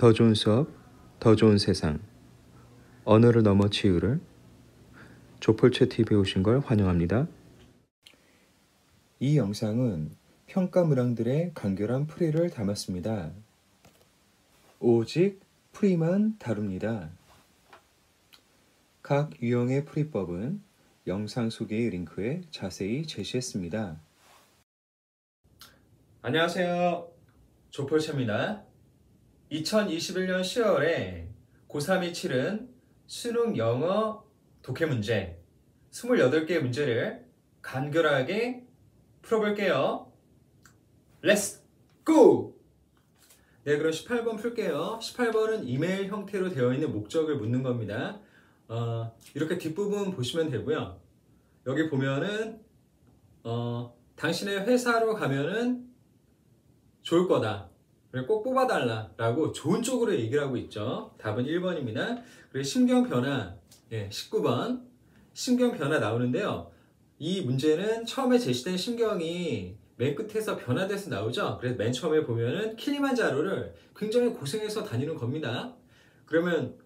더 좋은 수업, 더 좋은 세상. 언어를 넘어 치유를. 조폴체 TV에 오신 걸 환영합니다. 이 영상은 평가 문항들의 간결한 풀이를 담았습니다. 오직 풀이만 다룹니다. 각 유형의 풀이법은 영상 소개의 링크에 자세히 제시했습니다. 안녕하세요. 조폴체입니다. 2021년 10월에 고3이 치른 수능 영어 독해 문제 28개의 문제를 간결하게 풀어볼게요. 렛츠 고! 네, 그럼 18번 풀게요. 18번은 이메일 형태로 되어 있는 목적을 묻는 겁니다. 이렇게 뒷부분 보시면 되고요. 여기 보면은 당신의 회사로 가면은 좋을 거다. 꼭 뽑아달라 라고 좋은 쪽으로 얘기를 하고 있죠. 답은 1번입니다. 그리고 심경변화 19번 심경변화 나오는데요. 이 문제는 처음에 제시된 심경이 맨 끝에서 변화돼서 나오죠. 그래서 맨 처음에 보면은 킬리만자로를 굉장히 고생해서 다니는 겁니다. 그러면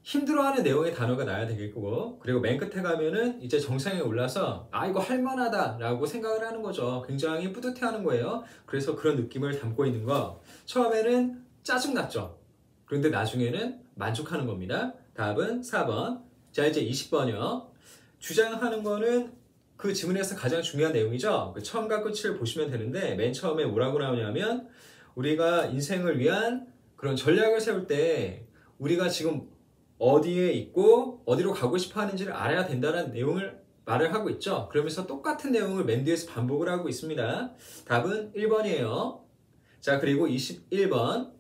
힘들어하는 내용의 단어가 나야 되겠고, 그리고 맨 끝에 가면은 이제 정상에 올라서 이거 할만하다 라고 생각을 하는 거죠. 굉장히 뿌듯해하는 거예요. 그래서 그런 느낌을 담고 있는 거. 처음에는 짜증났죠. 그런데 나중에는 만족하는 겁니다. 답은 4번. 자, 이제 20번이요. 주장하는 거는 그 지문에서 가장 중요한 내용이죠. 그 처음과 끝을 보시면 되는데, 맨 처음에 뭐라고 나오냐면, 우리가 인생을 위한 그런 전략을 세울 때 우리가 지금 어디에 있고 어디로 가고 싶어 하는지를 알아야 된다는 내용을 말을 하고 있죠. 그러면서 똑같은 내용을 맨 뒤에서 반복을 하고 있습니다. 답은 1번이에요. 자, 그리고 21번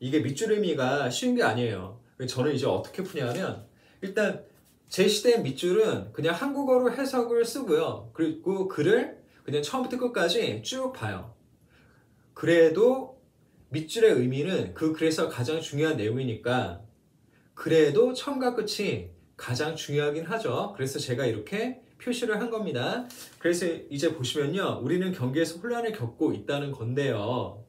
이게 밑줄 의미가 쉬운 게 아니에요. 저는 이제 어떻게 푸냐면, 일단 제시된 밑줄은 그냥 한국어로 해석을 쓰고요. 그리고 글을 그냥 처음부터 끝까지 쭉 봐요. 그래도 밑줄의 의미는 그 글에서 가장 중요한 내용이니까 그래도 처음과 끝이 가장 중요하긴 하죠. 그래서 제가 이렇게 표시를 한 겁니다. 그래서 이제 보시면요, 우리는 경기에서 혼란을 겪고 있다는 건데요.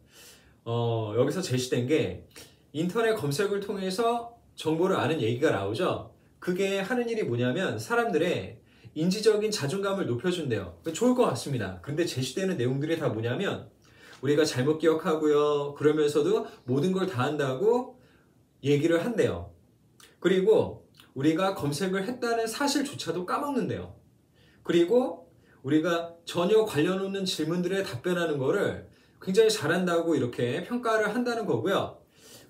여기서 제시된 게 인터넷 검색을 통해서 정보를 아는 얘기가 나오죠. 그게 하는 일이 뭐냐면 사람들의 인지적인 자존감을 높여준대요. 좋을 것 같습니다. 그런데 제시되는 내용들이 다 뭐냐면 우리가 잘못 기억하고요. 그러면서도 모든 걸 다 한다고 얘기를 한대요. 그리고 우리가 검색을 했다는 사실조차도 까먹는데요. 그리고 우리가 전혀 관련 없는 질문들에 답변하는 거를 굉장히 잘한다고 이렇게 평가를 한다는 거고요.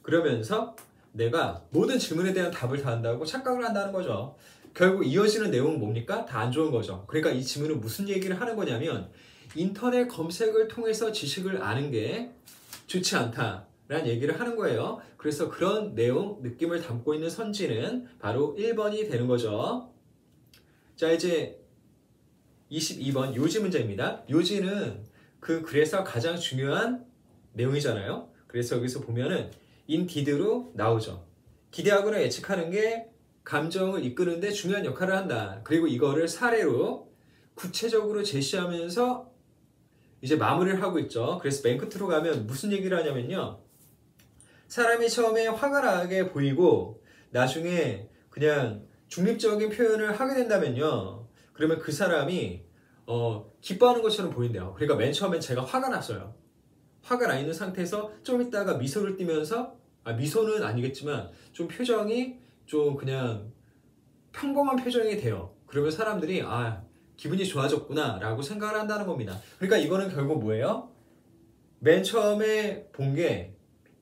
그러면서 내가 모든 질문에 대한 답을 다 한다고 착각을 한다는 거죠. 결국 이어지는 내용은 뭡니까? 다 안 좋은 거죠. 그러니까 이 질문은 무슨 얘기를 하는 거냐면 인터넷 검색을 통해서 지식을 아는 게 좋지 않다 라는 얘기를 하는 거예요. 그래서 그런 내용, 느낌을 담고 있는 선지는 바로 1번이 되는 거죠. 자, 이제 22번 요지 문제입니다. 요지는 그 글에서 가장 중요한 내용이잖아요. 그래서 여기서 보면은 인디드로 나오죠. 기대하거나 예측하는 게 감정을 이끄는 데 중요한 역할을 한다. 그리고 이거를 사례로 구체적으로 제시하면서 이제 마무리를 하고 있죠. 그래서 맨 끝으로 가면 무슨 얘기를 하냐면요, 사람이 처음에 화가 나게 보이고 나중에 그냥 중립적인 표현을 하게 된다면요, 그러면 그 사람이 기뻐하는 것처럼 보인대요. 그러니까 맨 처음엔 제가 화가 났어요. 화가 나 있는 상태에서 좀 있다가 미소를 띠면서, 미소는 아니겠지만 좀 표정이 좀 그냥 평범한 표정이 돼요. 그러면 사람들이 기분이 좋아졌구나 라고 생각을 한다는 겁니다. 그러니까 이거는 결국 뭐예요? 맨 처음에 본 게,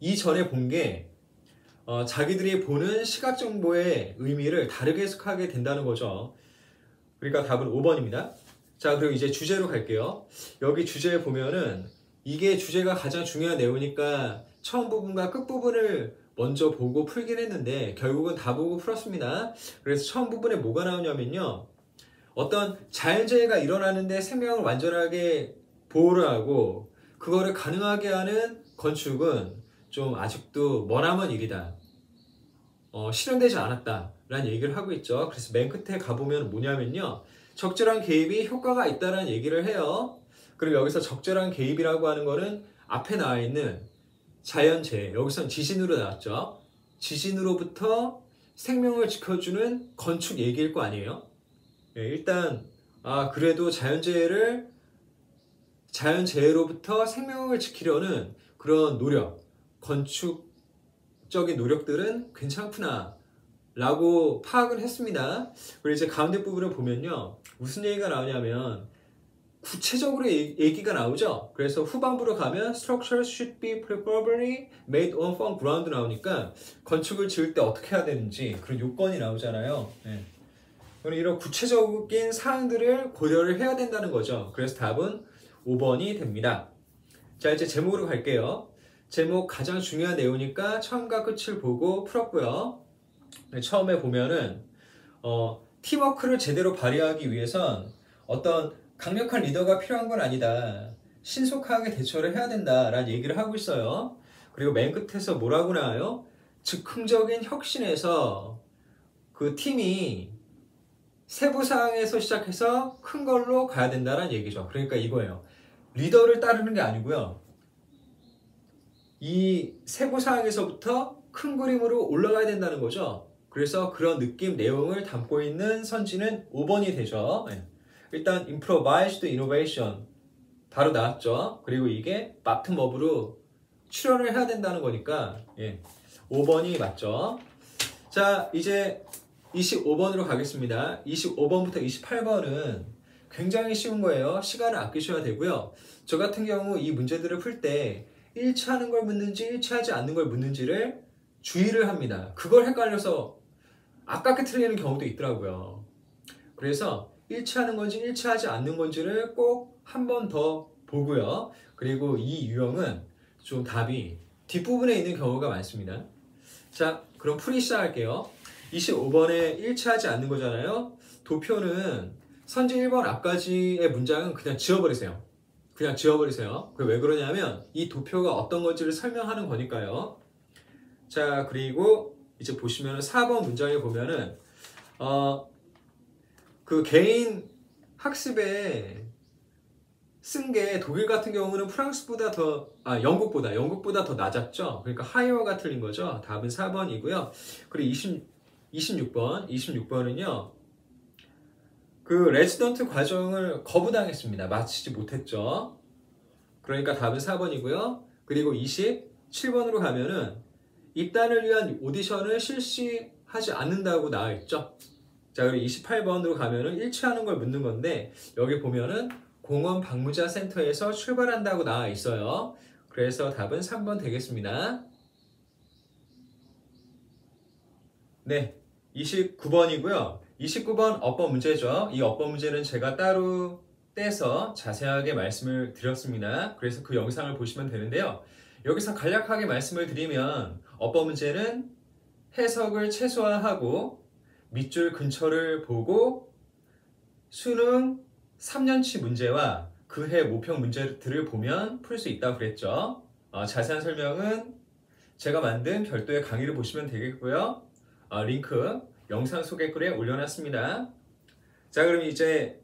이전에 본 게 자기들이 보는 시각 정보의 의미를 다르게 해석하게 된다는 거죠. 그러니까 답은 5번입니다. 자, 그리고 이제 주제로 갈게요. 여기 주제에 보면은 이게 주제가 가장 중요한 내용이니까 처음 부분과 끝 부분을 먼저 보고 풀긴 했는데 결국은 다 보고 풀었습니다. 그래서 처음 부분에 뭐가 나오냐면요, 어떤 자연재해가 일어나는데 생명을 완전하게 보호를 하고 그거를 가능하게 하는 건축은 좀 아직도 머나먼 일이다. 실현되지 않았다 라는 얘기를 하고 있죠. 그래서 맨 끝에 가보면 뭐냐면요, 적절한 개입이 효과가 있다는 얘기를 해요. 그리고 여기서 적절한 개입이라고 하는 거는 앞에 나와 있는 자연재해, 여기선 지진으로 나왔죠. 지진으로부터 생명을 지켜주는 건축 얘기일 거 아니에요. 예, 일단 그래도 자연재해로부터 생명을 지키려는 그런 노력, 건축적인 노력들은 괜찮구나 라고 파악을 했습니다. 그리고 이제 가운데 부분을 보면요, 무슨 얘기가 나오냐면 구체적으로 얘기가 나오죠. 그래서 후반부로 가면 structures should be preferably made on firm ground 나오니까 건축을 지을 때 어떻게 해야 되는지 그런 요건이 나오잖아요. 네. 이런 구체적인 사항들을 고려를 해야 된다는 거죠. 그래서 답은 5번이 됩니다. 자, 이제 제목으로 갈게요. 제목 가장 중요한 내용이니까 처음과 끝을 보고 풀었고요. 처음에 보면은 팀워크를 제대로 발휘하기 위해선 어떤 강력한 리더가 필요한 건 아니다. 신속하게 대처를 해야 된다라는 얘기를 하고 있어요. 그리고 맨 끝에서 뭐라고 나와요? 즉흥적인 혁신에서 그 팀이 세부 사항에서 시작해서 큰 걸로 가야 된다는 얘기죠. 그러니까 이거예요. 리더를 따르는 게 아니고요. 이 세부 사항에서부터 큰 그림으로 올라가야 된다는 거죠. 그래서 그런 느낌, 내용을 담고 있는 선지는 5번이 되죠. 일단 improvised innovation 바로 나왔죠. 그리고 이게 bottom-up으로 출현을 해야 된다는 거니까 5번이 맞죠. 자, 이제 25번으로 가겠습니다. 25번부터 28번은 굉장히 쉬운 거예요. 시간을 아끼셔야 되고요. 저 같은 경우 이 문제들을 풀 때 일치하는 걸 묻는지 일치하지 않는 걸 묻는지를 주의를 합니다. 그걸 헷갈려서 아깝게 틀리는 경우도 있더라고요. 그래서 일치하는 건지 일치하지 않는 건지를 꼭 한 번 더 보고요. 그리고 이 유형은 좀 답이 뒷부분에 있는 경우가 많습니다. 자, 그럼 풀이 시작할게요. 25번에 일치하지 않는 거잖아요. 도표는 선지 1번 앞까지의 문장은 그냥 지워버리세요. 그냥 지워버리세요. 왜 그러냐면 이 도표가 어떤 건지를 설명하는 거니까요. 자, 그리고 이제 보시면 4번 문장에 보면은 그 개인 학습에 쓴 게 독일 같은 경우는 프랑스보다 영국보다 더 낮았죠. 그러니까 하이어가 틀린 거죠. 답은 4번이고요. 그리고 26번은요. 그 레지던트 과정을 거부당했습니다. 마치지 못했죠. 그러니까 답은 4번이고요. 그리고 27번으로 가면은 입단을 위한 오디션을 실시하지 않는다고 나와 있죠. 자, 그리고 28번으로 가면은 일치하는 걸 묻는 건데 여기 보면은 공원 방문자 센터에서 출발한다고 나와 있어요. 그래서 답은 3번 되겠습니다. 네, 29번이고요. 29번 어법 문제죠. 이 어법 문제는 제가 따로 떼서 자세하게 말씀을 드렸습니다. 그래서 그 영상을 보시면 되는데요. 여기서 간략하게 말씀을 드리면 어법 문제는 해석을 최소화하고 밑줄 근처를 보고 수능 3년치 문제와 그해 모평 문제들을 보면 풀 수 있다고 그랬죠. 자세한 설명은 제가 만든 별도의 강의를 보시면 되겠고요. 링크 영상 소개글에 올려놨습니다. 자, 그럼 이제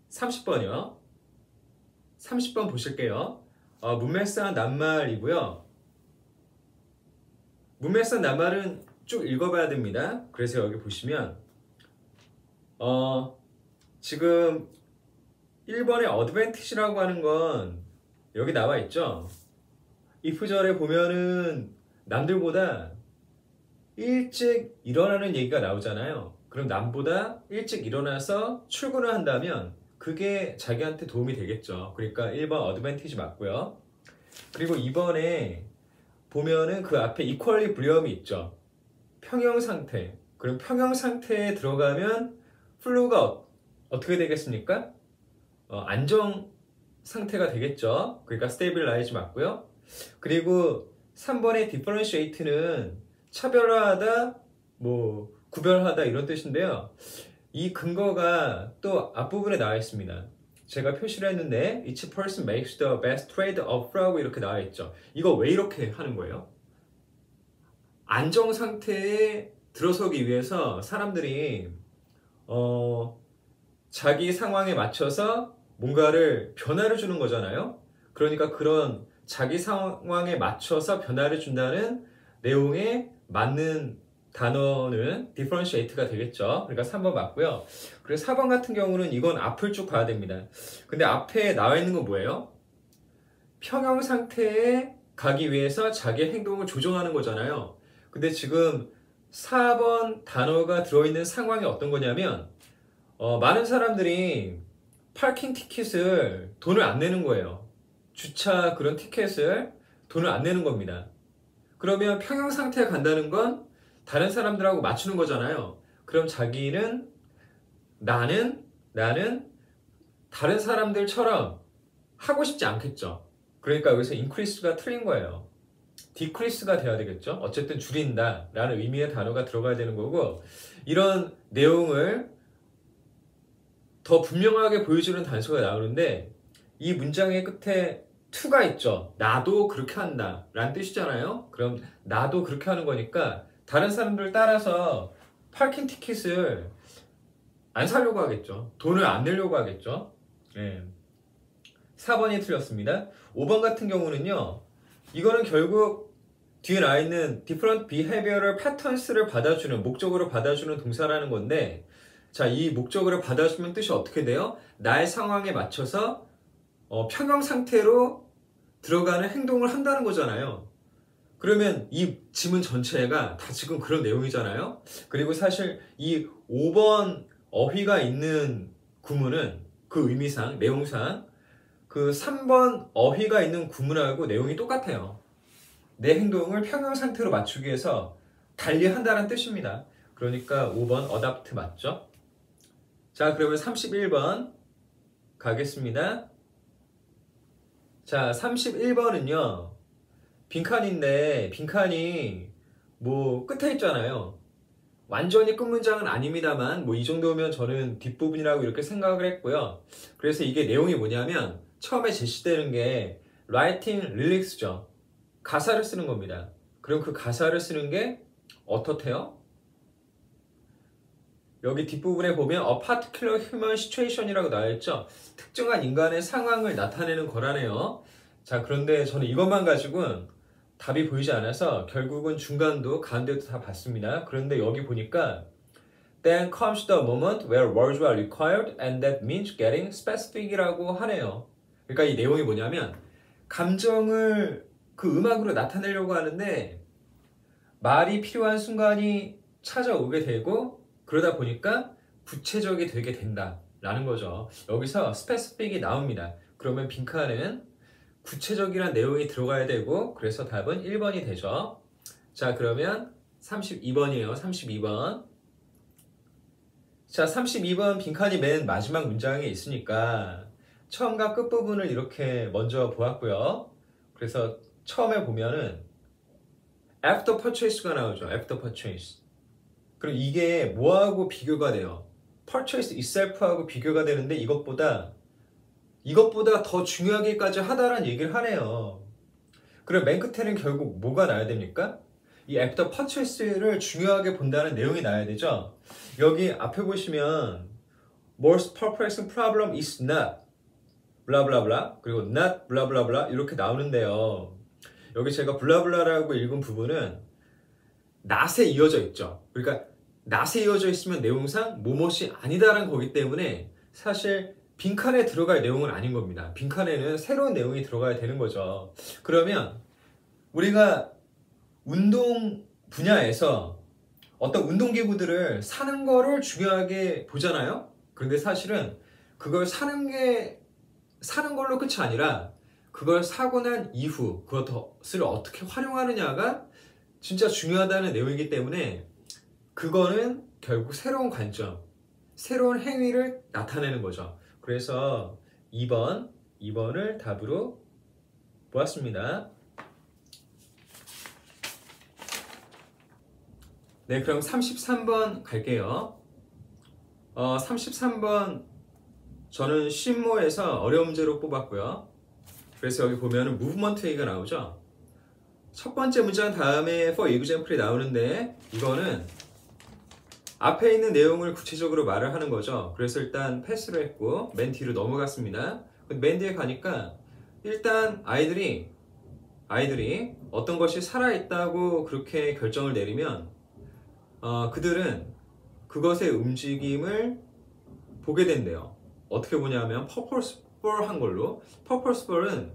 30번이요. 30번 보실게요. 문맥상 낱말이고요. 문맥상 낱말은 쭉 읽어봐야 됩니다. 그래서 여기 보시면 지금 1번의 advantage라고 하는 건 여기 나와 있죠. if절에 보면은 남들보다 일찍 일어나는 얘기가 나오잖아요. 그럼 남보다 일찍 일어나서 출근을 한다면 그게 자기한테 도움이 되겠죠. 그러니까 1번 advantage 맞고요. 그리고 2번에 보면은 그 앞에 equilibrium이 있죠. 평형 상태. 그럼 평형 상태에 들어가면 플루가 어떻게 되겠습니까? 안정 상태가 되겠죠. 그러니까 stabilize 맞고요. 그리고 3번의 differentiate는 차별화하다, 구별하다 이런 뜻인데요. 이 근거가 또 앞부분에 나와 있습니다. 제가 표시를 했는데 each person makes the best trade-off라고 이렇게 나와 있죠. 이거 왜 이렇게 하는 거예요? 안정 상태에 들어서기 위해서 사람들이 자기 상황에 맞춰서 뭔가를 변화를 주는 거잖아요. 그러니까 그런 자기 상황에 맞춰서 변화를 준다는 내용에 맞는 단어는 differentiate가 되겠죠. 그러니까 3번 맞고요. 그리고 4번 같은 경우는 이건 앞을 쭉 봐야 됩니다. 근데 앞에 나와 있는 건 뭐예요? 평형 상태에 가기 위해서 자기의 행동을 조정하는 거잖아요. 근데 지금 4번 단어가 들어있는 상황이 어떤 거냐면 많은 사람들이 파킹 티켓을 돈을 안 내는 거예요. 주차 그런 티켓을 돈을 안 내는 겁니다. 그러면 평형 상태에 간다는 건 다른 사람들하고 맞추는 거잖아요. 그럼 자기는 나는 다른 사람들처럼 하고 싶지 않겠죠. 그러니까 여기서 increase가 틀린 거예요. decrease가 돼야 되겠죠. 어쨌든 줄인다 라는 의미의 단어가 들어가야 되는 거고, 이런 내용을 더 분명하게 보여주는 단서가 나오는데 이 문장의 끝에 to가 있죠. 나도 그렇게 한다 라는 뜻이잖아요. 그럼 나도 그렇게 하는 거니까 다른 사람들 따라서 파킹 티켓을 안 사려고 하겠죠. 돈을 안 내려고 하겠죠. 네. 4번이 틀렸습니다. 5번 같은 경우는요, 이거는 결국 뒤에 나와 있는 different behavioral patterns를 받아주는, 목적으로 받아주는 동사라는 건데, 자, 이 목적으로 받아주면 뜻이 어떻게 돼요? 나의 상황에 맞춰서 평형 상태로 들어가는 행동을 한다는 거잖아요. 그러면 이 지문 전체가 다 지금 그런 내용이잖아요. 그리고 사실 이 5번 어휘가 있는 구문은 그 의미상, 내용상 그 3번 어휘가 있는 구문하고 내용이 똑같아요. 내 행동을 평형 상태로 맞추기 위해서 달리 한다는 뜻입니다. 그러니까 5번 어답트 맞죠? 자, 그러면 31번 가겠습니다. 자, 31번은요, 빈칸인데 빈칸이 뭐 끝에 있잖아요. 완전히 끝 문장은 아닙니다만 뭐 이 정도면 저는 뒷부분이라고 이렇게 생각을 했고요. 그래서 이게 내용이 뭐냐면 처음에 제시되는 게 writing lyrics죠. 가사를 쓰는 겁니다. 그럼 그 가사를 쓰는 게 어떻대요? 여기 뒷부분에 보면 a particular human situation이라고 나와 있죠. 특정한 인간의 상황을 나타내는 거라네요. 자, 그런데 저는 이것만 가지고는 답이 보이지 않아서 결국은 중간도 가운데도 다 봤습니다. 그런데 여기 보니까 Then comes the moment where words are required and that means getting specific이라고 하네요. 그러니까 이 내용이 뭐냐면 감정을 그 음악으로 나타내려고 하는데 말이 필요한 순간이 찾아오게 되고 그러다 보니까 구체적이 되게 된다라는 거죠. 여기서 specific이 나옵니다. 그러면 빈칸은 구체적이란 내용이 들어가야 되고 그래서 답은 1번이 되죠. 자, 그러면 32번이에요. 32번. 자, 32번 빈칸이 맨 마지막 문장에 있으니까 처음과 끝부분을 이렇게 먼저 보았고요. 그래서 처음에 보면은 after purchase가 나오죠. after purchase. 그럼 이게 뭐하고 비교가 돼요? purchase itself하고 비교가 되는데 이것보다 더 중요하게까지 하다라는 얘기를 하네요. 그럼 맨 끝에는 결국 뭐가 나야 됩니까? 이 after purchase를 중요하게 본다는 내용이 나야 되죠. 여기 앞에 보시면 most perplexing problem is not 블라블라블라 그리고 not 블라블라블라 이렇게 나오는데요. 여기 제가 블라블라라고 읽은 부분은 not에 이어져 있죠. 그러니까 not에 이어져 있으면 내용상 뭐뭇이 아니다라는 거기 때문에 사실 빈칸에 들어갈 내용은 아닌 겁니다. 빈칸에는 새로운 내용이 들어가야 되는 거죠. 그러면 우리가 운동 분야에서 어떤 운동기구들을 사는 거를 중요하게 보잖아요. 그런데 사실은 그걸 사는 걸로 끝이 아니라 그걸 사고 난 이후 그것을 어떻게 활용하느냐가 진짜 중요하다는 내용이기 때문에 그거는 결국 새로운 관점, 새로운 행위를 나타내는 거죠. 그래서 2번을 답으로 보았습니다. 네, 그럼 33번 갈게요. 33번 저는 쉼모에서 어려운 문제로 뽑았고요. 그래서 여기 보면은 movement A가 나오죠. 첫 번째 문장 다음에 for example이 나오는데 이거는 앞에 있는 내용을 구체적으로 말을 하는 거죠. 그래서 일단 패스를 했고 맨 뒤로 넘어갔습니다. 맨 뒤에 가니까 일단 아이들이 아이들이 어떤 것이 살아있다고 그렇게 결정을 내리면 그들은 그것의 움직임을 보게 된대요. 어떻게 보냐면 purposeful한 걸로. purposeful은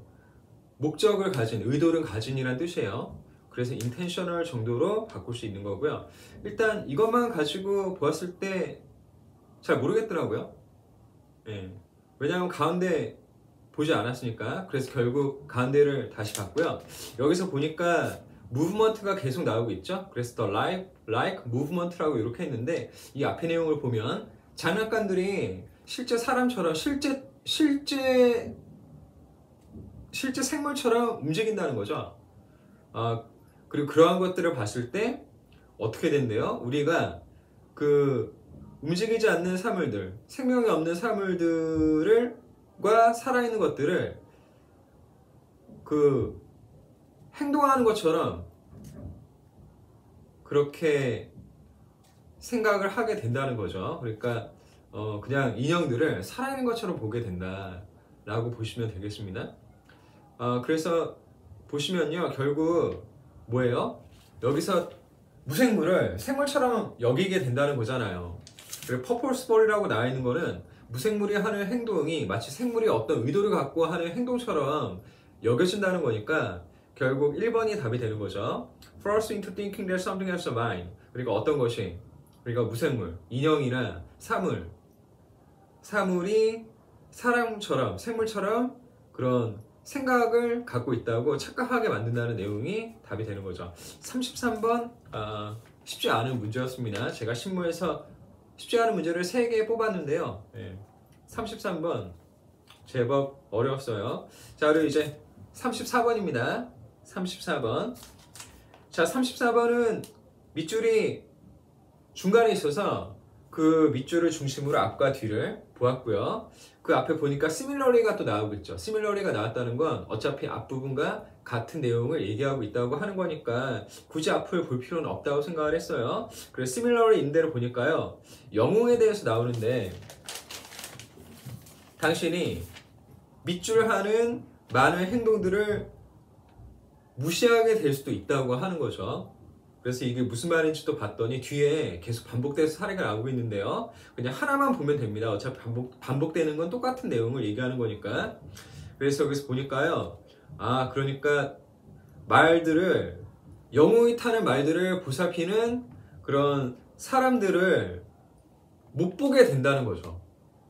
목적을 가진, 의도를 가진이란 뜻이에요. 그래서 intentional 정도로 바꿀 수 있는 거고요. 일단 이것만 가지고 보았을 때 잘 모르겠더라고요. 예. 왜냐하면 가운데 보지 않았으니까. 그래서 결국 가운데를 다시 봤고요. 여기서 보니까 movement가 계속 나오고 있죠. 그래서 the like movement라고 이렇게 했는데 이 앞에 내용을 보면 장난감들이 실제 사람처럼 실제 생물처럼 움직인다는 거죠. 그리고 그러한 것들을 봤을 때 어떻게 된대요? 우리가 그 움직이지 않는 사물들, 생명이 없는 사물들과 살아있는 것들을 그 행동하는 것처럼 그렇게 생각을 하게 된다는 거죠. 그러니까 그냥 인형들을 살아있는 것처럼 보게 된다라고 보시면 되겠습니다. 그래서 보시면요, 결국 뭐예요? 여기서 무생물을 생물처럼 여기게 된다는 거잖아요. 그리고 purposeful이라고 나와 있는 거는 무생물이 하는 행동이 마치 생물이 어떤 의도를 갖고 하는 행동처럼 여겨진다는 거니까 결국 1번이 답이 되는 거죠. Forced into thinking that something has a mind. 그러니까 어떤 것이, 그러니까 무생물, 인형이나 사물이 사람처럼, 생물처럼 그런 생각을 갖고 있다고 착각하게 만든다는 내용이 답이 되는 거죠. 33번 쉽지 않은 문제였습니다. 제가 신문에서 쉽지 않은 문제를 3개 뽑았는데요. 33번 제법 어려웠어요. 자, 그리고 이제 34번입니다. 34번. 자, 34번은 밑줄이 중간에 있어서 그 밑줄을 중심으로 앞과 뒤를 보았고요. 그 앞에 보니까 similarly가 또 나오고 있죠. similarly가 나왔다는 건 어차피 앞부분과 같은 내용을 얘기하고 있다고 하는 거니까 굳이 앞을 볼 필요는 없다고 생각을 했어요. 그래서 similarly 인대로 보니까요, 영웅에 대해서 나오는데 당신이 밑줄하는 많은 행동들을 무시하게 될 수도 있다고 하는 거죠. 그래서 이게 무슨 말인지 또 봤더니 뒤에 계속 반복돼서 사례가 나오고 있는데요. 그냥 하나만 보면 됩니다. 어차피 반복되는 건 똑같은 내용을 얘기하는 거니까. 그래서 여기서 보니까요. 그러니까 말들을, 영웅이 타는 말들을 보살피는 그런 사람들을 못 보게 된다는 거죠.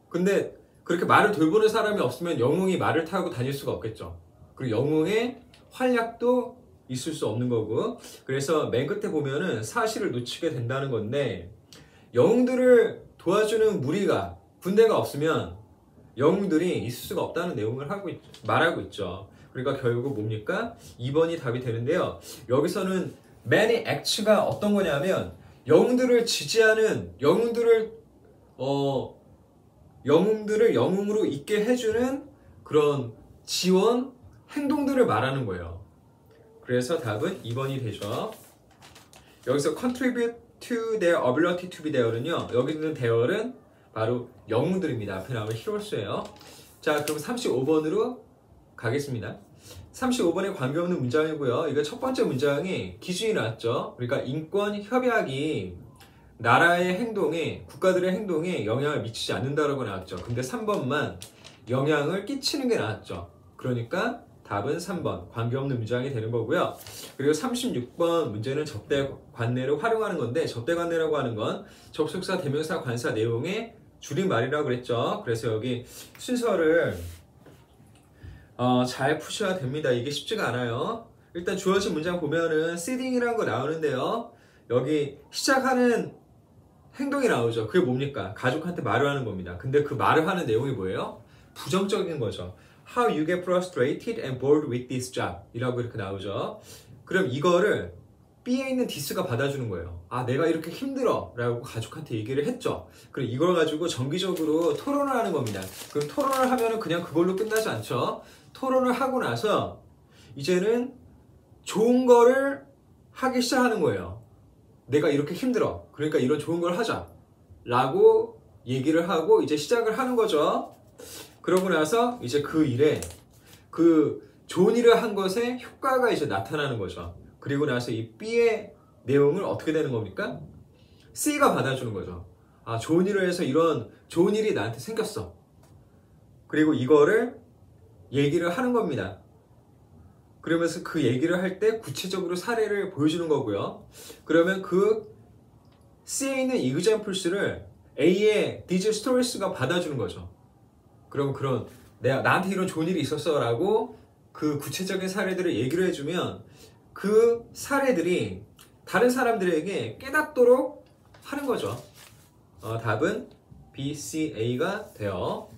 근데 그렇게 말을 돌보는 사람이 없으면 영웅이 말을 타고 다닐 수가 없겠죠. 그리고 영웅의 활약도 있을 수 없는 거고. 그래서 맨 끝에 보면은 사실을 놓치게 된다는 건데, 영웅들을 도와주는 무리가, 군대가 없으면 영웅들이 있을 수가 없다는 내용을 말하고 있죠. 그러니까 결국 뭡니까? 2번이 답이 되는데요. 여기서는 many act가 어떤 거냐면 영웅들을 지지하는, 영웅들을 영웅으로 있게 해주는 그런 지원 행동들을 말하는 거예요. 그래서 답은 2번이 되죠. 여기서 contribute to their ability to be there는요, 여기 있는 there은 바로 영웅들입니다. 앞에 나오는 heroes예요. 자, 그럼 35번으로 가겠습니다. 35번에 관계없는 문장이고요. 이거 첫 번째 문장이 기준이 나왔죠. 그러니까 인권 협약이 나라의 행동에, 국가들의 행동에 영향을 미치지 않는다라고 나왔죠. 근데 3번만 영향을 끼치는 게 나왔죠. 그러니까 답은 3번 관계없는 문장이 되는 거고요. 그리고 36번 문제는 접대 관내를 활용하는 건데, 접대 관내라고 하는 건 접속사, 대명사, 관사 내용의 줄임말이라고 그랬죠. 그래서 여기 순서를 잘 푸셔야 됩니다. 이게 쉽지가 않아요. 일단 주어진 문장 보면은 sitting이라는 거 나오는데요. 여기 시작하는 행동이 나오죠. 그게 뭡니까? 가족한테 말을 하는 겁니다. 근데 그 말을 하는 내용이 뭐예요? 부정적인 거죠. How you get frustrated and bored with this job 이라고 이렇게 나오죠. 그럼 이거를 B에 있는 this가 받아주는 거예요. 내가 이렇게 힘들어 라고 가족한테 얘기를 했죠. 그럼 이걸 가지고 정기적으로 토론을 하는 겁니다. 그럼 토론을 하면은 그냥 그걸로 끝나지 않죠. 토론을 하고 나서 이제는 좋은 거를 하기 시작하는 거예요. 내가 이렇게 힘들어, 그러니까 이런 좋은 걸 하자 라고 얘기를 하고 이제 시작을 하는 거죠. 그러고 나서 이제 그 일에 그 좋은 일을 한 것에 효과가 이제 나타나는 거죠. 그리고 나서 이 B의 내용을 어떻게 되는 겁니까? C가 받아주는 거죠. 아, 좋은 일을 해서 이런 좋은 일이 나한테 생겼어. 그리고 이거를 얘기를 하는 겁니다. 그러면서 그 얘기를 할 때 구체적으로 사례를 보여주는 거고요. 그러면 그 C에 있는 examples를 A의 these stories가 받아주는 거죠. 그럼 그런 나한테 이런 좋은 일이 있었어 라고 그 구체적인 사례들을 얘기를 해주면 그 사례들이 다른 사람들에게 깨닫도록 하는 거죠. 답은 B, C, A가 돼요.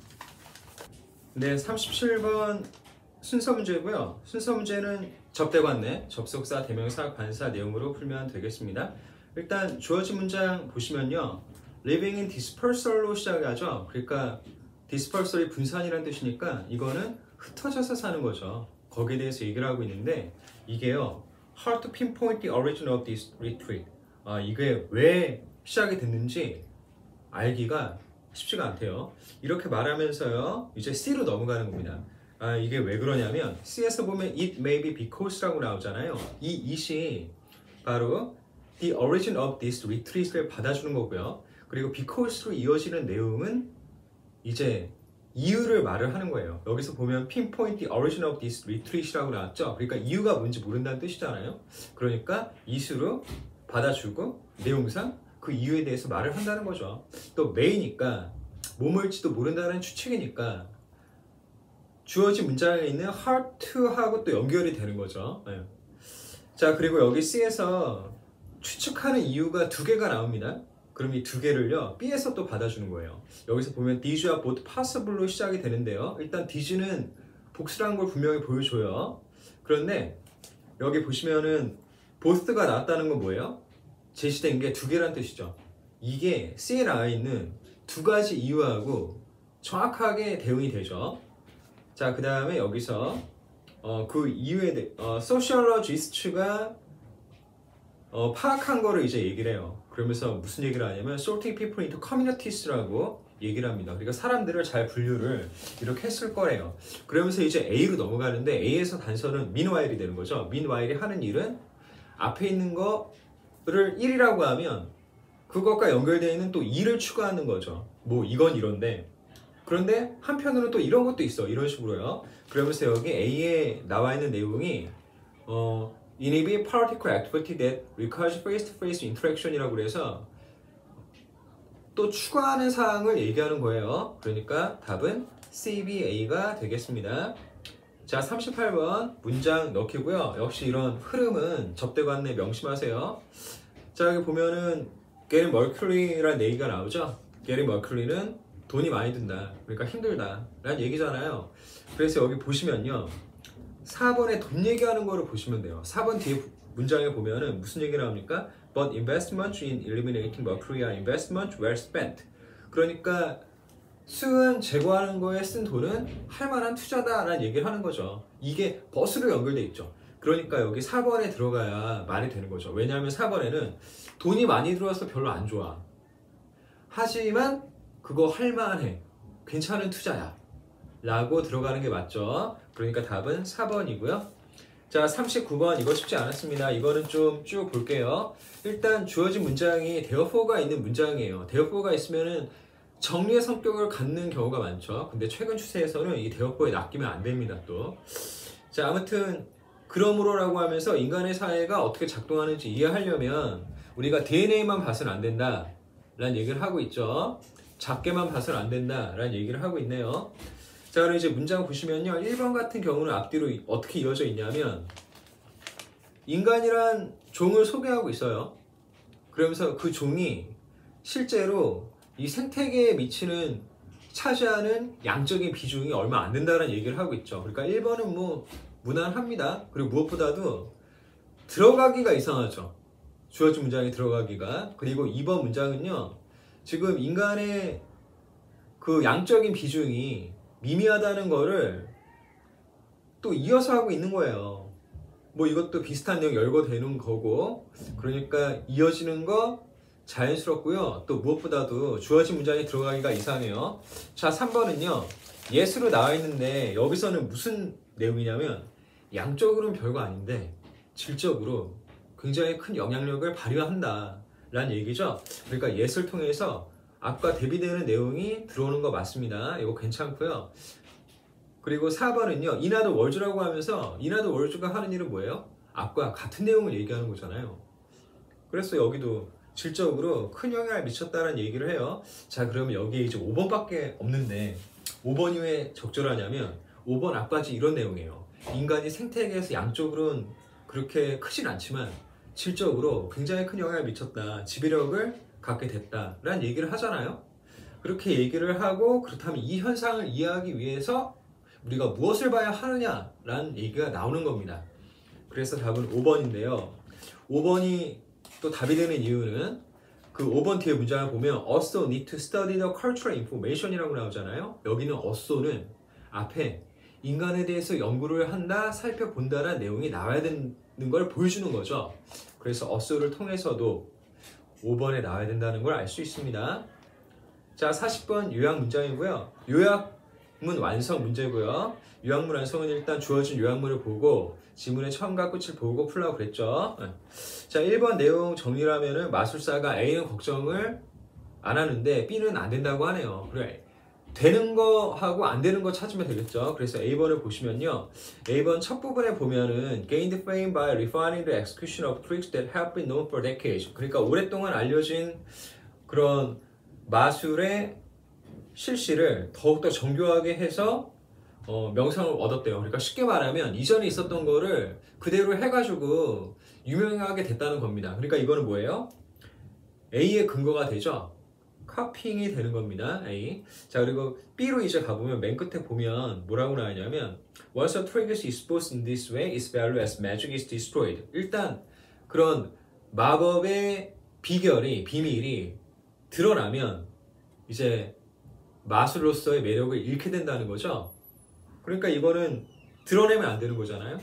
네, 37번 순서 문제고요. 순서 문제는 접대관내, 접속사, 대명사, 관사 내용으로 풀면 되겠습니다. 일단 주어진 문장 보시면요. living in dispersal로 시작하죠. 그러니까 dispersal이 분산이라는 뜻이니까 이거는 흩어져서 사는 거죠. 거기에 대해서 얘기를 하고 있는데 이게요. hard to pinpoint the origin of this retreat. 이게 왜 시작이 됐는지 알기가 쉽지가 않대요. 이렇게 말하면서요. 이제 C로 넘어가는 겁니다. 이게 왜 그러냐면 C에서 보면 it may be because라고 나오잖아요. 이 it이 바로 the origin of this retreat를 받아주는 거고요. 그리고 because로 이어지는 내용은 이제 이유를 말을 하는 거예요. 여기서 보면 pinpoint the origin of this retreat이라고 나왔죠. 그러니까 이유가 뭔지 모른다는 뜻이잖아요. 그러니까 이수로 받아주고 내용상 그 이유에 대해서 말을 한다는 거죠. 또 may니까 뭐뭐일지도 모른다는 추측이니까 주어진 문장에 있는 hard to하고 또 연결이 되는 거죠. 네. 자, 그리고 여기 C에서 추측하는 이유가 두 개가 나옵니다. 그럼 이 두 개를요 B에서 또 받아주는 거예요. 여기서 보면 these와 both possible로 시작이 되는데요. 일단 these는 복수라는 걸 분명히 보여줘요. 그런데 여기 보시면은 both가 나왔다는 건 뭐예요? 제시된 게 두 개란 뜻이죠. 이게 C에 나와 있는 두 가지 이유하고 정확하게 대응이 되죠. 자, 그 다음에 여기서 그 이유에 대해 sociologist가 파악한 거를 이제 얘기를 해요. 그러면서 무슨 얘기를 하냐면 sorting people into communities라고 얘기를 합니다. 그러니까 사람들을 잘 분류를 이렇게 했을 거래요. 그러면서 이제 A로 넘어가는데 A에서 단서는 meanwhile이 되는 거죠. meanwhile이 하는 일은 앞에 있는 거를 1이라고 하면 그것과 연결되어 있는 또 2를 추가하는 거죠. 뭐 이건 이런데 그런데 한편으로는 또 이런 것도 있어. 이런 식으로요. 그러면서 여기 A에 나와 있는 내용이 inhibit particular activity that requires face-to-face interaction이라고 그래서 또 추가하는 사항을 얘기하는 거예요. 그러니까 답은 CBA가 되겠습니다. 자, 38번 문장 넣기고요. 역시 이런 흐름은 접대관내 명심하세요. 자, 여기 보면은 Gary Mercury라는 얘기가 나오죠. Gary Mercury는 돈이 많이 든다. 그러니까 힘들다. 라는 얘기잖아요. 그래서 여기 보시면요. 4번에 돈 얘기하는 거를 보시면 돼요. 4번 뒤에 문장에 보면은 무슨 얘기 나옵니까? But investment in eliminating mercury are investment well spent. 그러니까 수은 제거하는 거에 쓴 돈은 할 만한 투자다라는 얘기를 하는 거죠. 이게 버스로 연결돼 있죠. 그러니까 여기 4번에 들어가야 말이 되는 거죠. 왜냐하면 4번에는 돈이 많이 들어와서 별로 안 좋아. 하지만 그거 할 만해. 괜찮은 투자야. 라고 들어가는 게 맞죠. 그러니까 답은 4번이고요. 자, 39번 이거 쉽지 않았습니다. 이거는 좀 쭉 볼게요. 일단 주어진 문장이 therefore가 있는 문장이에요. therefore가 있으면은 정리의 성격을 갖는 경우가 많죠. 근데 최근 추세에서는 이 therefore에 낚이면 안 됩니다, 또. 자, 아무튼 그러므로라고 하면서 인간의 사회가 어떻게 작동하는지 이해하려면 우리가 DNA만 봐서는 안 된다 라는 얘기를 하고 있죠. 작게만 봐서는 안 된다 라는 얘기를 하고 있네요. 자, 그럼 이제 문장 보시면요. 1번 같은 경우는 앞뒤로 어떻게 이어져 있냐면 인간이란 종을 소개하고 있어요. 그러면서 그 종이 실제로 이 생태계에 미치는 차지하는 양적인 비중이 얼마 안 된다는 얘기를 하고 있죠. 그러니까 1번은 뭐 무난합니다. 그리고 무엇보다도 들어가기가 이상하죠. 주어진 문장에 들어가기가. 그리고 2번 문장은요. 지금 인간의 그 양적인 비중이 미미하다는 거를 또 이어서 하고 있는 거예요. 뭐 이것도 비슷한 내용 열거되는 거고, 그러니까 이어지는 거 자연스럽고요. 또 무엇보다도 주어진 문장에 들어가기가 이상해요. 자, 3번은요. 예스로 나와 있는데 여기서는 무슨 내용이냐면 양적으로는 별거 아닌데 질적으로 굉장히 큰 영향력을 발휘한다 라는 얘기죠. 그러니까 예술 통해서 악과 대비되는 내용이 들어오는 거 맞습니다. 이거 괜찮고요. 그리고 4번은요, 인하드 월즈라고 하면서 인하드 월즈가 하는 일은 뭐예요? 악과 같은 내용을 얘기하는 거잖아요. 그래서 여기도 질적으로 큰 영향을 미쳤다는 얘기를 해요. 자, 그러면 여기에 이제 5번밖에 없는데 5번이 왜 적절하냐면 5번 앞까지 이런 내용이에요. 인간이 생태계에서 양쪽으로는 그렇게 크진 않지만 질적으로 굉장히 큰 영향을 미쳤다, 지배력을 갖게 됐다 라는 얘기를 하잖아요. 그렇게 얘기를 하고, 그렇다면 이 현상을 이해하기 위해서 우리가 무엇을 봐야 하느냐 라는 얘기가 나오는 겁니다. 그래서 답은 5번인데요 5번이 또 답이 되는 이유는 그 5번 뒤에 문장을 보면 also need to study the cultural information 이라고 나오잖아요. 여기는 also는 앞에 인간에 대해서 연구를 한다, 살펴본다라는 내용이 나와야 되는 걸 보여주는 거죠. 그래서 also를 통해서도 5번에 나와야 된다는 걸 알 수 있습니다. 자, 40번 요약 문장이고요. 요약문 완성 문제고요. 요약문 완성은 일단 주어진 요약문을 보고 지문의 처음과 끝을 보고 풀라고 그랬죠. 자, 1번 내용 정리를 하면은 마술사가 A는 걱정을 안 하는데 B는 안 된다고 하네요. 그래, 되는 거하고 안 되는 거 찾으면 되겠죠. 그래서 A번을 보시면요, A번 첫 부분에 보면은 gained fame by refining the execution of tricks that have been known for decades. 그러니까 오랫동안 알려진 그런 마술의 실시를 더욱더 정교하게 해서 명성을 얻었대요. 그러니까 쉽게 말하면 이전에 있었던 거를 그대로 해가지고 유명하게 됐다는 겁니다. 그러니까 이거는 뭐예요? A의 근거가 되죠. 카핑이 되는 겁니다. A. 자, 그리고 B로 이제 가보면 맨 끝에 보면 뭐라고 나오냐면 Once a trick is exposed in this way, its value as magic is destroyed. 일단 그런 마법의 비밀이 드러나면 이제 마술로서의 매력을 잃게 된다는 거죠. 그러니까 이거는 드러내면 안 되는 거잖아요.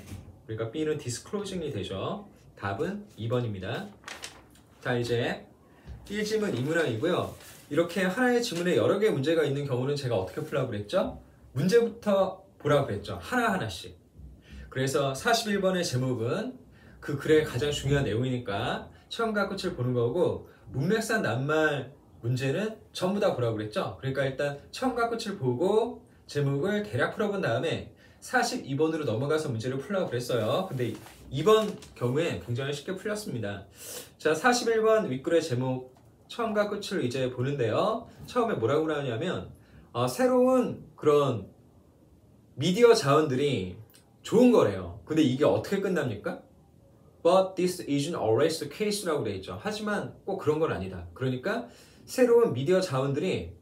그러니까 B는 disclosing이 되죠. 답은 2번입니다. 자, 이제 1지문 2문항이고요. 이렇게 하나의 지문에 여러 개의 문제가 있는 경우는 제가 어떻게 풀라고 그랬죠? 문제부터 보라고 그랬죠. 하나하나씩. 그래서 41번의 제목은 그 글의 가장 중요한 내용이니까 처음과 끝을 보는 거고, 문맥상 낱말 문제는 전부 다 보라고 그랬죠. 그러니까 일단 처음과 끝을 보고 제목을 대략 풀어본 다음에 42번으로 넘어가서 문제를 풀라고 그랬어요. 근데 이번 경우에 굉장히 쉽게 풀렸습니다. 자, 41번 윗글의 제목 처음과 끝을 이제 보는데요. 처음에 뭐라고 나오냐면 새로운 그런 미디어 자원들이 좋은 거래요. 근데 이게 어떻게 끝납니까? But this isn't always the case라고 돼 있죠. 하지만 꼭 그런 건 아니다. 그러니까 새로운 미디어 자원들이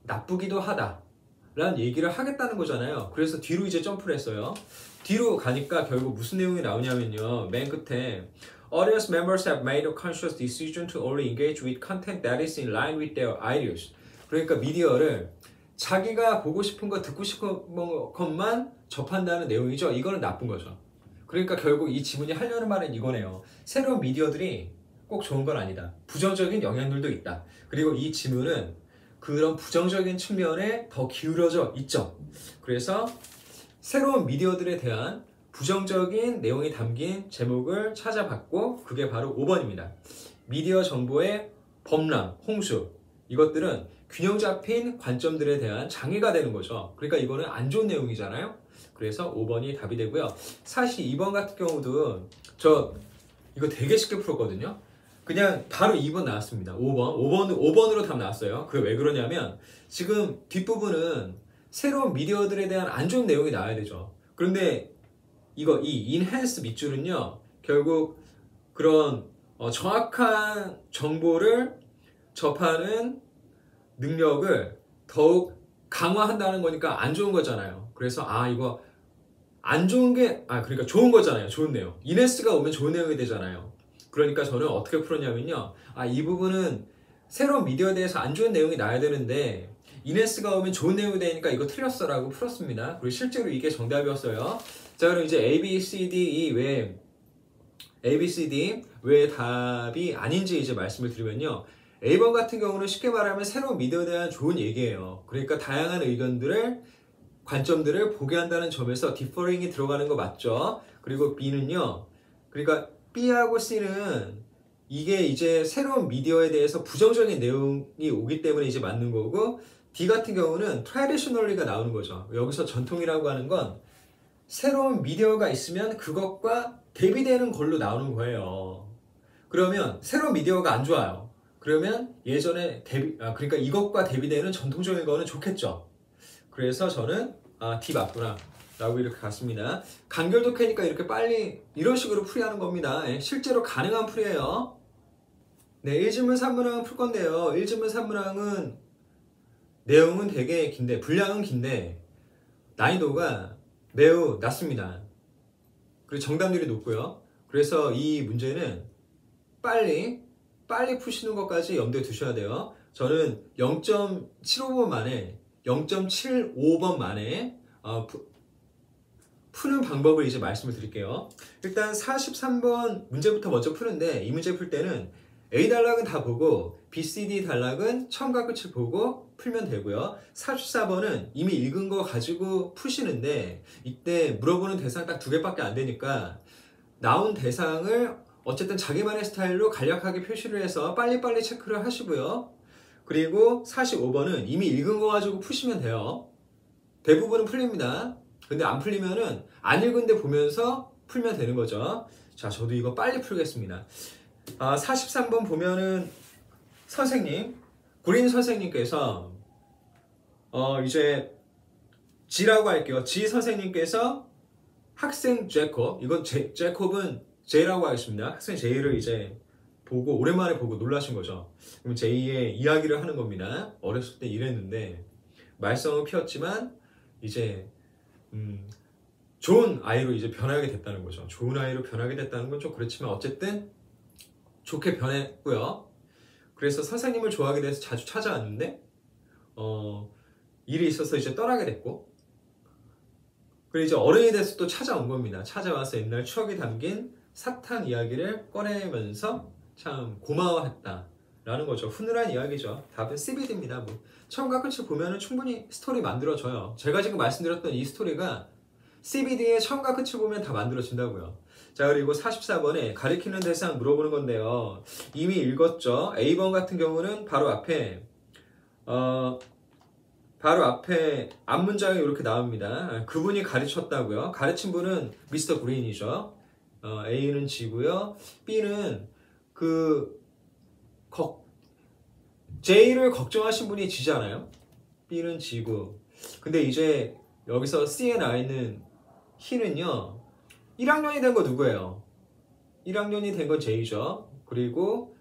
나쁘기도 하다 라는 얘기를 하겠다는 거잖아요. 그래서 뒤로 이제 점프를 했어요. 뒤로 가니까 결국 무슨 내용이 나오냐면요, 맨 끝에 Audience members have made a conscious decision to only engage with content that is in line with their ideas. 그러니까 미디어를 자기가 보고 싶은 거, 듣고 싶은 것만 접한다는 내용이죠. 이거는 나쁜 거죠. 그러니까 결국 이 지문이 하려는 말은 이거네요. 새로운 미디어들이 꼭 좋은 건 아니다. 부정적인 영향들도 있다. 그리고 이 지문은 그런 부정적인 측면에 더 기울어져 있죠. 그래서 새로운 미디어들에 대한 부정적인 내용이 담긴 제목을 찾아봤고, 그게 바로 5번입니다. 미디어 정보의 범람, 홍수, 이것들은 균형 잡힌 관점들에 대한 장애가 되는 거죠. 그러니까 이거는 안 좋은 내용이잖아요. 그래서 5번이 답이 되고요. 사실 2번 같은 경우도 저 이거 되게 쉽게 풀었거든요. 그냥 바로 2번 나왔습니다. 5번으로 답 나왔어요. 그게 왜 그러냐면 지금 뒷부분은 새로운 미디어들에 대한 안 좋은 내용이 나와야 되죠. 그런데 이 enhance 밑줄은요, 결국 그런 정확한 정보를 접하는 능력을 더욱 강화한다는 거니까 안 좋은 거잖아요. 그래서 이거 안 좋은 게 그러니까 좋은 거잖아요. 좋은 내용. enhance가 오면 좋은 내용이 되잖아요. 그러니까 저는 어떻게 풀었냐면요, 이 부분은 새로운 미디어에 대해서 안 좋은 내용이 나야 되는데 enhance가 오면 좋은 내용이 되니까 이거 틀렸어 라고 풀었습니다. 그리고 실제로 이게 정답이었어요. 자, 그럼 이제 ABCD 왜 답이 아닌지 이제 말씀을 드리면요, A번 같은 경우는 쉽게 말하면 새로운 미디어에 대한 좋은 얘기예요. 그러니까 다양한 의견들을 관점들을 보게 한다는 점에서 differing이 들어가는 거 맞죠? 그리고 B는요. 그러니까 B하고 C는 이게 이제 새로운 미디어에 대해서 부정적인 내용이 오기 때문에 이제 맞는 거고, D 같은 경우는 traditionally가 나오는 거죠. 여기서 전통이라고 하는 건 새로운 미디어가 있으면 그것과 대비되는 걸로 나오는 거예요. 그러면 새로운 미디어가 안 좋아요. 그러면 예전에 그러니까 이것과 대비되는 전통적인 거는 좋겠죠. 그래서 저는 D 맞구나 라고 이렇게 갔습니다. 간결 독해니까 이렇게 빨리 이런 식으로 풀이하는 겁니다. 실제로 가능한 풀이에요. 네, 1지문 3문항 풀 건데요. 1지문 3문항은 내용은 되게 긴데, 분량은 긴데 난이도가 매우 낮습니다. 그리고 정답률이 높고요. 그래서 이 문제는 빨리 푸시는 것까지 염두에 두셔야 돼요. 저는 0.75번 만에 0.75번 만에 푸는 방법을 이제 말씀을 드릴게요. 일단 43번 문제부터 먼저 푸는데, 이 문제 풀 때는 A 단락은 다 보고 B, C, D 단락은 처음과 끝을 보고 풀면 되고요. 44번은 이미 읽은 거 가지고 푸시는데, 이때 물어보는 대상 딱 2개밖에 안 되니까 나온 대상을 어쨌든 자기만의 스타일로 간략하게 표시를 해서 빨리빨리 체크를 하시고요. 그리고 45번은 이미 읽은 거 가지고 푸시면 돼요. 대부분은 풀립니다. 근데 안 풀리면은 안 읽은데 보면서 풀면 되는 거죠. 자, 저도 이거 빨리 풀겠습니다. 43번 보면은 구린 선생님께서 이제 G라고 할게요. G 선생님께서 학생 제콥, 이건 제콥은 J라고 하겠습니다. 학생 J를 이제 보고 오랜만에 보고 놀라신 거죠. 그럼 J의 이야기를 하는 겁니다. 어렸을 때 이랬는데 말썽은 피웠지만 이제 좋은 아이로 이제 변하게 됐다는 거죠. 좋은 아이로 변하게 됐다는 건 좀 그렇지만 어쨌든 좋게 변했고요. 그래서 선생님을 좋아하게 돼서 자주 찾아왔는데 일이 있어서 이제 떠나게 됐고, 그리고 이제 어른이 돼서 또 찾아온 겁니다. 찾아와서 옛날 추억이 담긴 사탕 이야기를 꺼내면서 참 고마워했다 라는 거죠. 훈훈한 이야기죠. 답은 CBD입니다. 뭐 처음과 끝을 보면은 충분히 스토리 만들어져요. 제가 지금 말씀드렸던 이 스토리가 CBD의 처음과 끝을 보면 다 만들어진다고요. 자, 그리고 44번에 가리키는 대상 물어보는 건데요. 이미 읽었죠. A번 같은 경우는 바로 앞에 앞 문장이 이렇게 나옵니다. 그분이 가르쳤다고요. 가르친 분은 미스터 그린이죠. A는 G고요. B는 J를 걱정하신 분이 G잖아요. B는 G고. 근데 이제 여기서 C에 나와 있는 희는요. 1학년이 된 거 누구예요? 1학년이 된 건 J죠. 그리고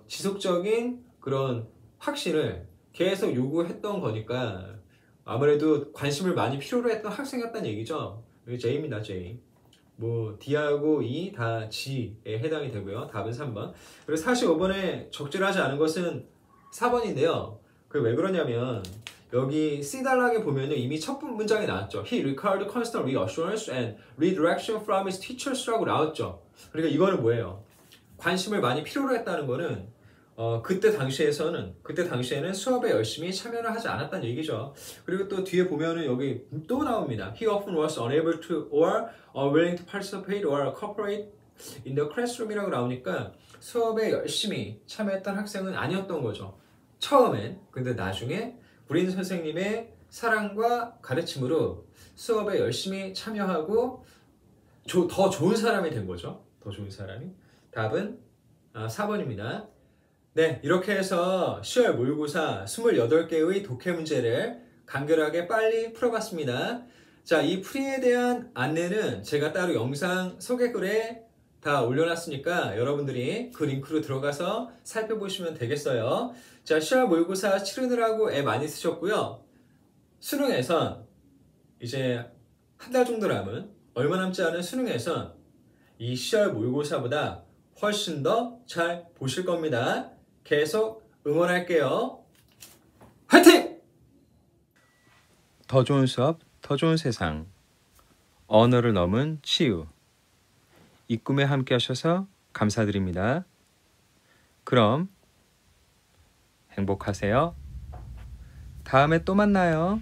지속적인 그런 확신을 계속 요구했던 거니까 아무래도 관심을 많이 필요로 했던 학생이었다는 얘기죠. 여기 J입니다. J. 뭐 D하고 E 다 G에 해당이 되고요. 답은 3번. 그리고 45번에 적절하지 않은 것은 4번인데요. 그게 왜 그러냐면 여기 C 단락에 보면은 이미 첫 문장에 나왔죠. He required constant reassurance and redirection from his teachers라고 나왔죠. 그러니까 이거는 뭐예요? 관심을 많이 필요로 했다는 거는 그때 당시에는 수업에 열심히 참여를 하지 않았다는 얘기죠. 그리고 또 뒤에 보면은 여기 또 나옵니다. He often was unable to or unwilling to participate or cooperate in the classroom이라고 나오니까 수업에 열심히 참여했던 학생은 아니었던 거죠. 처음엔. 근데 나중에 구린 선생님의 사랑과 가르침으로 수업에 열심히 참여하고 더 좋은 사람이 된 거죠. 더 좋은 사람이. 답은 4번입니다. 네, 이렇게 해서 10월 모의고사 28개의 독해 문제를 간결하게 빨리 풀어봤습니다. 자, 이 풀이에 대한 안내는 제가 따로 영상 소개글에 다 올려놨으니까 여러분들이 그 링크로 들어가서 살펴보시면 되겠어요. 자, 10월 모의고사 치르느라고 애 많이 쓰셨고요. 수능에선 이제 한 달 정도 남은, 얼마 남지 않은 수능에선 이 10월 모의고사보다 훨씬 더 잘 보실 겁니다. 계속 응원할게요. 화이팅! 더 좋은 수업, 더 좋은 세상. 언어를 넘은 치유. 이 꿈에 함께 하셔서 감사드립니다. 그럼 행복하세요. 다음에 또 만나요.